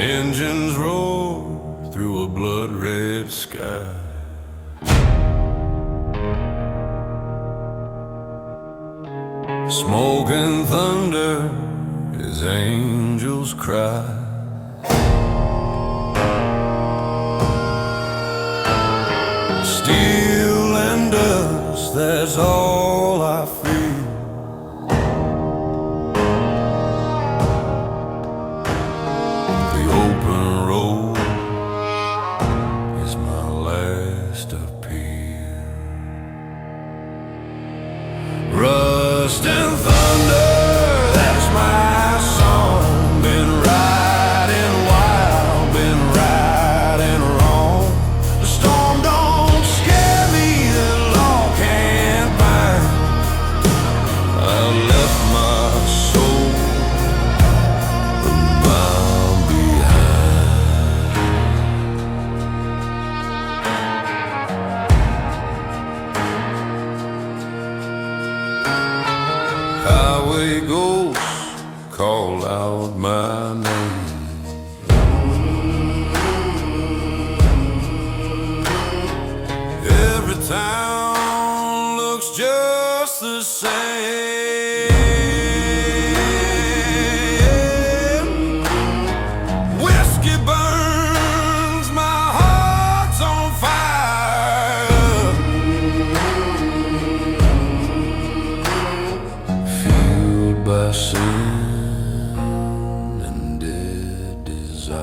Engines roar through a blood-red sky. Smoke and thunder as angels cry. Steel and dust, that's all I feel. The open road is my last appeal. Rust and thunder, that's my song. Been riding wild, been riding wrong. The storm don't scare me, the law can't bind. I left my soul a mile behind. Highway ghosts call out my name. Every town looks just the same. Whiskey burns, my heart's on fire. Fueled by sin and dead desire.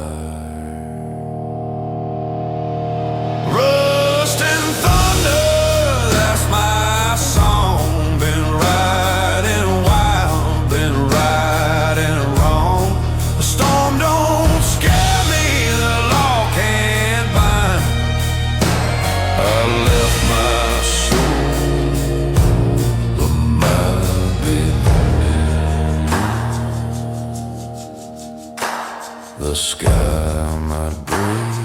Rust and thunder, that's my song. Been riding wild, been riding wrong. The storm don't scare me, the law can't bind. I left my soul a mile behind. The sky might break,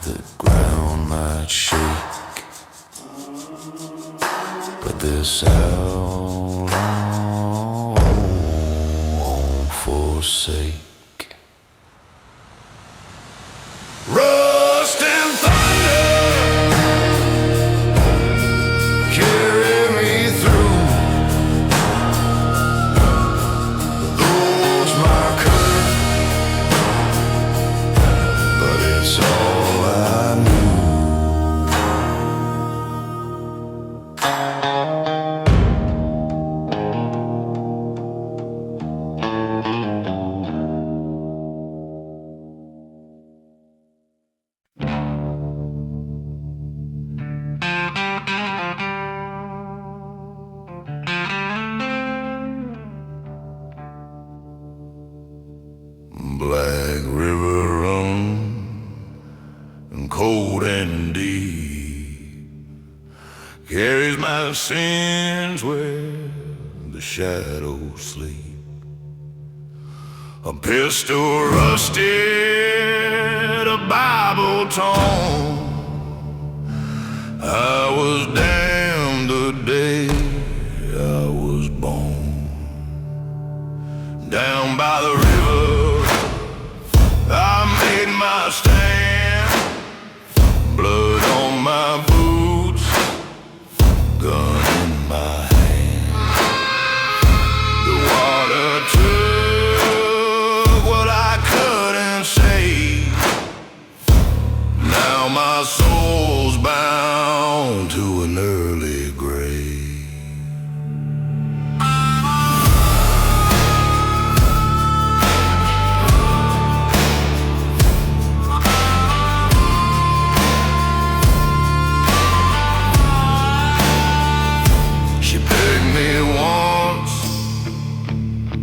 the ground might shake, but this outlaw won't forsake. Rust and thunder, carry me through. Those my curse, but it's all I knew. Black river run and cold and deep, carries my sins where the shadows sleep. A pistol rusted, a Bible torn. I was damned the day I was born. Down by the river I made my stand. Blood on my boots, gun in my hand. The water took what I couldn't say. Now my soul's bound to an early grave. She begged me once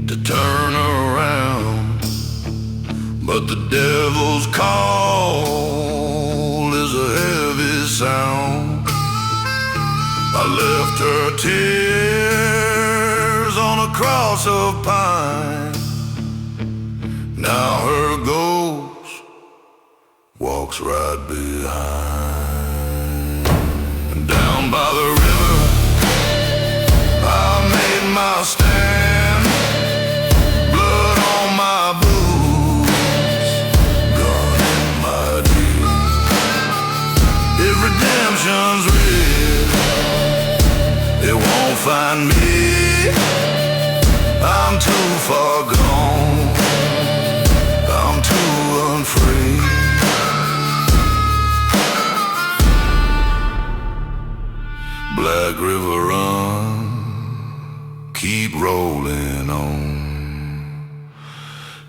to turn around, but the devil's call is a heavy sound. I left her tears on a cross of pine. Now her ghost walks right behind. Down by the river I made my stand. Blood on my find me. I'm too far gone, I'm too unfree. Black River run, keep rolling on.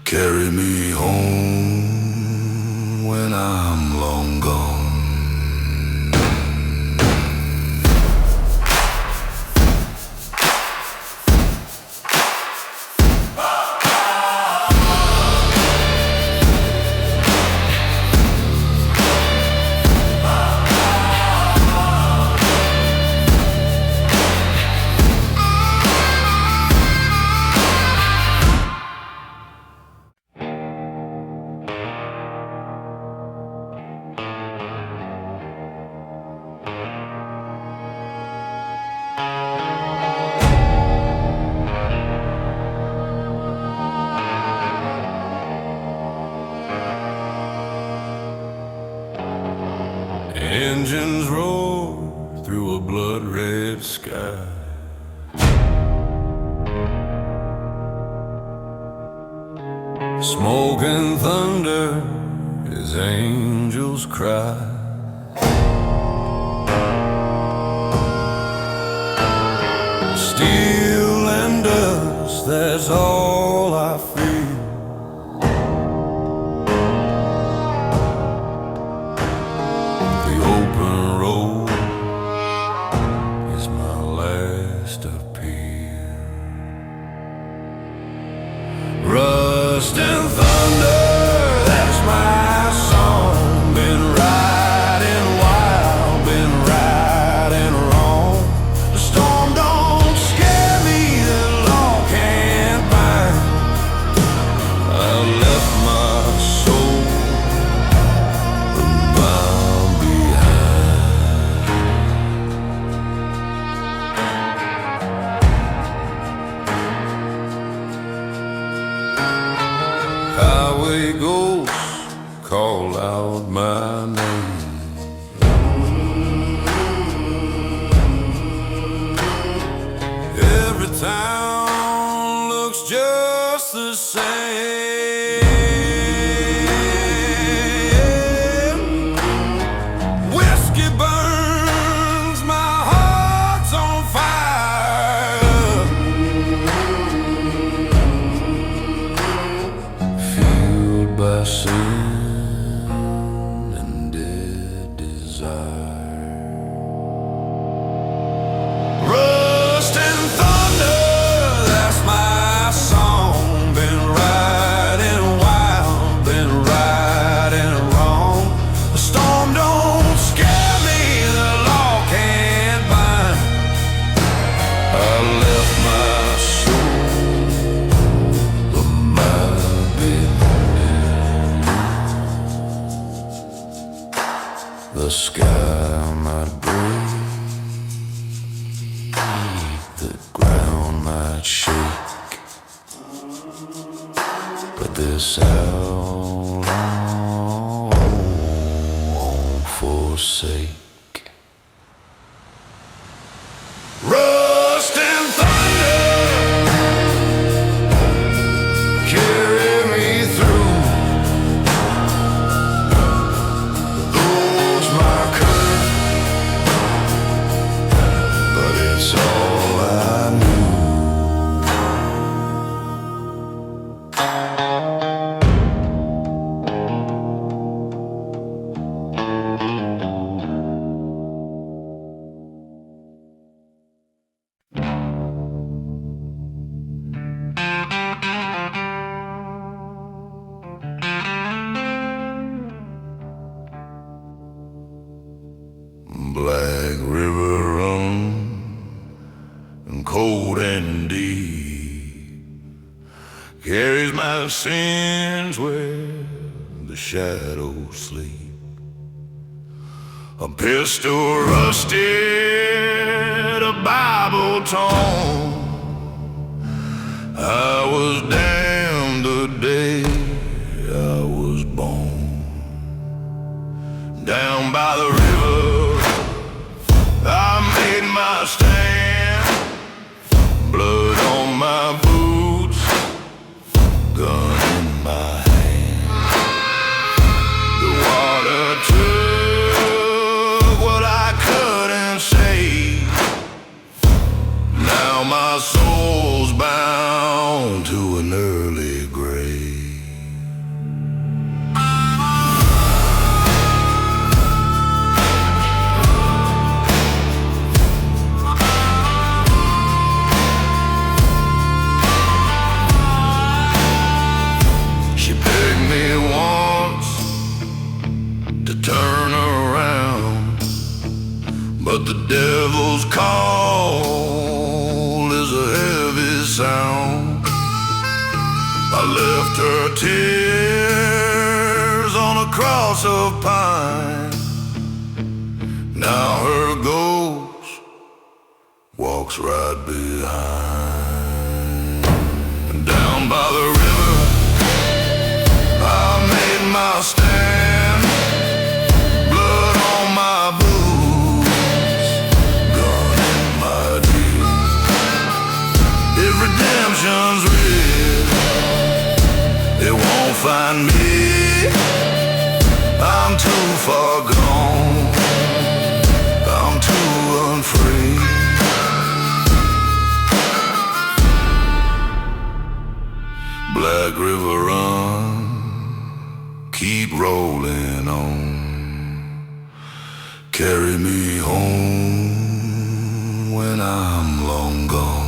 Carry me home when I'm long gone. Engines roar through a blood-red sky. Smoke and thunder as angels cry. Steel and dust, that's all I feel. The open road is my last appeal. Rust and thunder, that's my song. Been riding wild, been riding wrong. The storm don't scare me, the law can't bind. I left my soul bound behind. Highway ghosts call out my name. Every town looks just the same. Whiskey burns, my heart's on fire. Fueled by sin and dead desire. Rust and thunder, that's my song. Been riding wild, been riding wrong. The storm don't scare me, the law can't bind. I left my soul a mile behind. The sky might break, the ground might shake, but this outlaw won't forsake. Rust and thunder, carry me through. Those my curse, but it's all I knew. Black River run, and cold and deep, carries my sins where the shadows sleep. A pistol rusted, a Bible torn. I was damned the day I was born. Down by the river I made my stand. Now my soul's bound to an early grave. She begged me once to turn around, but the devil's call is a heavy sound. I left her tears on a cross of pine. Now her ghost walks right behind. Down by the river I made my stand. Blood on my boots, gun in my teeth. If redemption's real, it won't find me. I'm too far gone, I'm too unfree. Black River run, keep rolling on. Carry me home when I'm long gone.